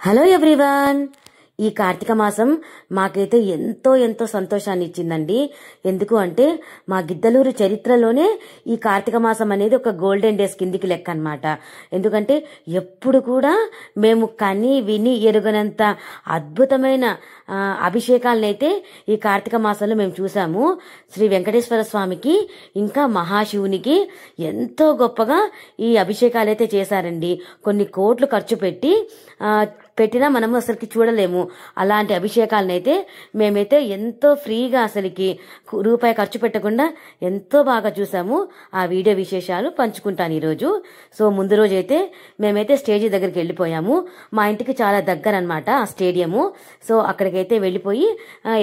Hello everyone. ఈ కార్తీక మాసం మాకైతే ఎంతో ఎంతో సంతోషాన్ని ఇచ్చిందండి. ఎందుకు అంటే మా గిద్దలూరు చరిత్రలోనే ఈ కార్తీక మాసం అనేది ఒక గోల్డెన్ డేస్ కిందికి లెక్క అన్నమాట. ఎందుకంటే ఎప్పుడు కూడా మేము కని విని ఎరుగనంత అద్భుతమైన అభిషేకాలనైతే ఈ కార్తీక మాసంలో మేము చూసాము. శ్రీ వెంకటేశ్వర స్వామికి ఇంకా మహాశివునికి ఎంతో గొప్పగా ఈ అభిషేకాలైతే చేశారండి. కొన్ని కోట్లు ఖర్చు పెట్టినా మనము అసలుకి చూడలేము. అలాంటి అభిషేకాలనైతే మేమైతే ఎంతో ఫ్రీగా అసలుకి రూపాయి ఖర్చు పెట్టకుండా ఎంతో బాగా చూసాము. ఆ వీడియో విశేషాలు పంచుకుంటాను ఈరోజు. సో ముందు రోజు అయితే మేమైతే స్టేజీ దగ్గరికి వెళ్ళిపోయాము. మా ఇంటికి చాలా దగ్గర అనమాట ఆ స్టేడియము. సో అక్కడికైతే వెళ్ళిపోయి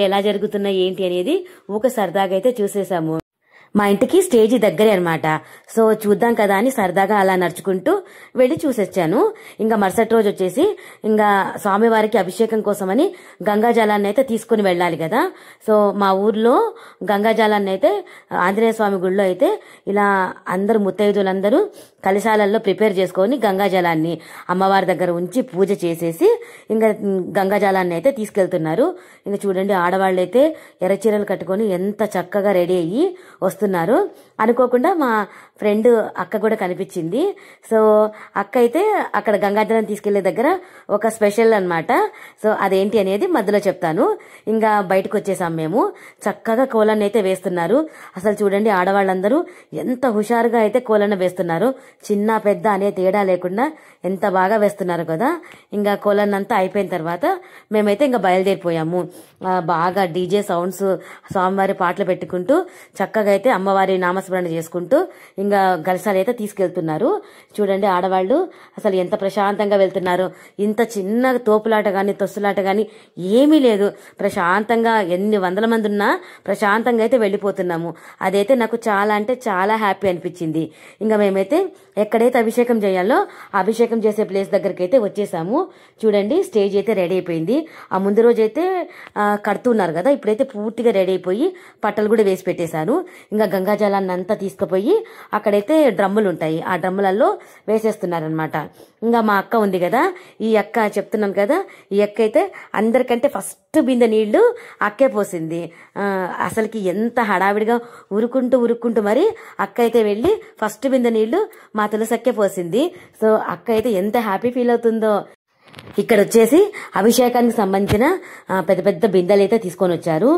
ఎలా జరుగుతున్నాయి ఏంటి అనేది ఊక సరదాగా అయితే చూసేసాము. మా ఇంటికి స్టేజీ దగ్గరే అనమాట. సో చూద్దాం కదా అని సరదాగా అలా నడుచుకుంటూ వెళ్లి చూసొచ్చాను. ఇంకా మరుసటి రోజు వచ్చేసి ఇంకా స్వామివారికి అభిషేకం కోసమని గంగాజలాన్ని అయితే తీసుకుని వెళ్ళాలి కదా. సో మా ఊర్లో గంగాజలాన్ని అయితే ఆంజనేయ స్వామి గుడిలో అయితే ఇలా అందరూ ముత్తైదులందరూ కలశాలల్లో ప్రిపేర్ చేసుకొని గంగాజలాన్ని అమ్మవారి దగ్గర ఉంచి పూజ చేసేసి ఇంకా గంగాజలాన్ని అయితే తీసుకెళ్తున్నారు. ఇంకా చూడండి, ఆడవాళ్ళు అయితే ఎర్రచీరలు కట్టుకొని ఎంత చక్కగా రెడీ అయ్యి వస్తున్నారు. అనుకోకుండా మా ఫ్రెండ్ అక్క కూడా కనిపించింది. సో అక్క అయితే అక్కడ గంగాజలం తీసుకెళ్లే దగ్గర ఒక స్పెషల్ అన్నమాట. సో అదేంటి అనేది మధ్యలో చెప్తాను. ఇంకా బయటకు వచ్చేసాం మేము. చక్కగా కోలాన్ని అయితే వేస్తున్నారు. అసలు చూడండి, ఆడవాళ్ళందరూ ఎంత హుషారుగా అయితే కోలన్న వేస్తున్నారు. చిన్న పెద్ద అనే తేడా లేకుండా ఎంత బాగా వేస్తున్నారు కదా. ఇంకా కోలన్నంతా అయిపోయిన తర్వాత మేమైతే ఇంకా బయలుదేరిపోయాము. బాగా డీజే సౌండ్స్, స్వామివారి పాటలు పెట్టుకుంటూ చక్కగా అయితే అమ్మవారి నామస్మరణ చేసుకుంటూ ఇంకా గలసాలు అయితే తీసుకెళ్తున్నారు. చూడండి, ఆడవాళ్ళు అసలు ఎంత ప్రశాంతంగా వెళ్తున్నారు. ఇంత చిన్న తోపులాట గాని తొస్సులాట గాని ఏమీ లేదు. ప్రశాంతంగా ఎన్ని వందల మంది ఉన్నా ప్రశాంతంగా అయితే వెళ్ళిపోతున్నాము. అదైతే నాకు చాలా అంటే చాలా హ్యాపీ అనిపించింది. ఇంకా మేమైతే ఎక్కడైతే అభిషేకం చేయాలో అభిషేకం చేసే ప్లేస్ దగ్గరికి అయితే వచ్చేసాము. చూడండి, స్టేజ్ అయితే రెడీ అయిపోయింది. ఆ ముందు రోజు అయితే కడుతున్నారు కదా, ఇప్పుడైతే పూర్తిగా రెడీ అయిపోయి పట్టలు కూడా వేసి పెట్టేశారు. ఇంకా గంగాజలాన్ని అంతా తీసుకుపోయి అక్కడైతే డ్రమ్ములు ఉంటాయి, ఆ డ్రమ్ములలో వేసేస్తున్నారనమాట. ఇంకా మా అక్క ఉంది కదా, ఈ అక్క చెప్తున్నాను కదా, ఈ అక్క అయితే అందరికంటే ఫస్ట్ బిందె నీళ్లు అక్కే పోసింది. అసలుకి ఎంత హడావిడిగా ఉరుకుంటూ మరి అక్క అయితే వెళ్ళి ఫస్ట్ బిందె నీళ్లు మా తులసక్కే పోసింది. సో అక్క అయితే ఎంత హ్యాపీ ఫీల్ అవుతుందో. ఇక్కడ వచ్చేసి అభిషేకానికి సంబంధించిన పెద్ద పెద్ద బిందెలు అయితే తీసుకొని వచ్చారు.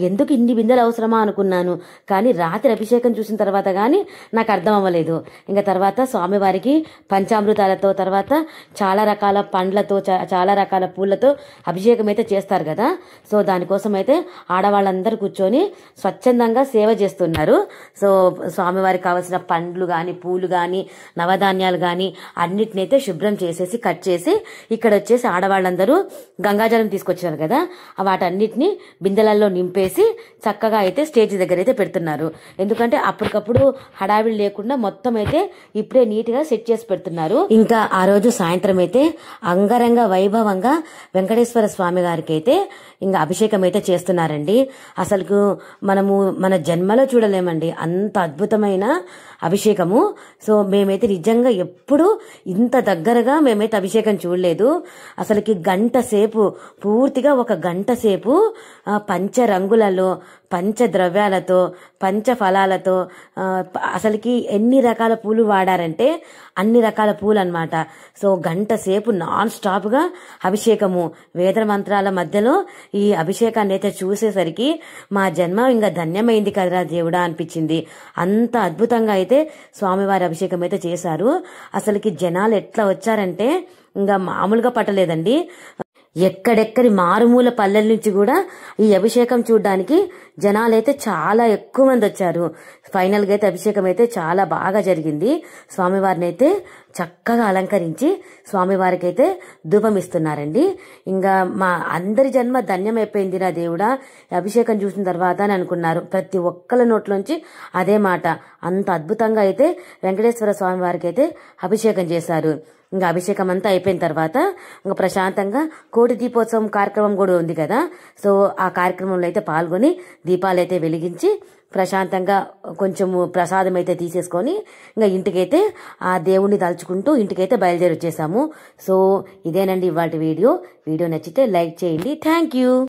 ఎందుకు ఇన్ని బిందెలు అవసరమా అనుకున్నాను, కానీ రాత్రి అభిషేకం చూసిన తర్వాత గానీ నాకు అర్థం అవ్వలేదు. ఇంకా తర్వాత స్వామివారికి పంచామృతాలతో, తర్వాత చాలా రకాల పండ్లతో, చాలా రకాల పూలతో అభిషేకం అయితే చేస్తారు కదా. సో దానికోసం అయితే ఆడవాళ్ళందరూ కూర్చొని స్వచ్ఛందంగా సేవ చేస్తున్నారు. సో స్వామివారికి కావాల్సిన పండ్లు గాని, పూలు గాని, నవధాన్యాలు గాని అన్నిటినైతే శుభ్రం చేసేసి కట్ చేసి ఇక్కడ వచ్చేసి ఆడవాళ్ళందరూ గంగాజలం తీసుకొచ్చారు కదా, వాటన్నిటిని బిందెలలో నింపేసి చక్కగా అయితే స్టేజ్ దగ్గర అయితే పెడుతున్నారు. ఎందుకంటే అప్పటికప్పుడు హడావిడి లేకుండా మొత్తం అయితే ఇప్పుడే నీట్ గా సెట్ చేసి పెడుతున్నారు. ఇంకా ఆ రోజు సాయంత్రం అయితే అంగరంగ వైభవంగా వెంకటేశ్వర స్వామి గారికి అయితే ఇంకా అభిషేకం అయితే చేస్తున్నారండి. అసలు మనము మన జన్మలో చూడలేమండి అంత అద్భుతమైన అభిషేకము. సో మేమైతే నిజంగా ఎప్పుడు ఇంత దగ్గరగా మేమైతే అభిషేకం చూడలేదు. అసలుకి గంట సేపు, పూర్తిగా ఒక గంట సేపు పంచ రంగులలో, పంచ ద్రవ్యాలతో, పంచ ఫలాలతో అసలుకి ఎన్ని రకాల పూలు వాడారంటే అన్ని రకాల పూలు అన్నమాట. సో గంట సేపు నాన్ స్టాప్ గా అభిషేకము, వేద మంత్రాల మధ్యలో ఈ అభిషేకాన్ని అయితే చూసేసరికి మా జన్మ ఇంకా ధన్యమైంది కదరా దేవుడా అనిపించింది. అంత అద్భుతంగా అయితే స్వామివారి అభిషేకం అయితే చేశారు. అసలుకి జనాలు ఎట్లా వచ్చారంటే ఇంకా మామూలుగా పట్టలేదండి. ఎక్కడెక్కడి మారుమూల పల్లెల నుంచి కూడా ఈ అభిషేకం చూడడానికి జనాలైతే చాలా ఎక్కువ మంది వచ్చారు. ఫైనల్ గా అయితే అభిషేకం అయితే చాలా బాగా జరిగింది. స్వామివారిని అయితే చక్కగా అలంకరించి స్వామివారికి అయితే ధూపం ఇస్తున్నారండి. ఇంకా మా అందరి జన్మ ధన్యమైపోయింది రా దేవుడా అభిషేకం చూసిన తర్వాత అని అనుకున్నారు. ప్రతి ఒక్కళ్ళ నోట్లోంచి అదే మాట. అంత అద్భుతంగా అయితే వెంకటేశ్వర స్వామి వారికి అయితే అభిషేకం చేశారు. ఇంకా అభిషేకం అంతా అయిపోయిన తర్వాత ఇంకా ప్రశాంతంగా కోటి దీపోత్సవం కార్యక్రమం కూడా ఉంది కదా. సో ఆ కార్యక్రమంలో అయితే పాల్గొని దీపాలు అయితే వెలిగించి ప్రశాంతంగా కొంచెం ప్రసాదం అయితే తీసేసుకొని ఇంకా ఇంటికైతే ఆ దేవుణ్ణి తలుచుకుంటూ ఇంటికైతే బయలుదేరి వచ్చేసాము. సో ఇదేనండి ఇవాళ వీడియో నచ్చితే లైక్ చేయండి. Thank you.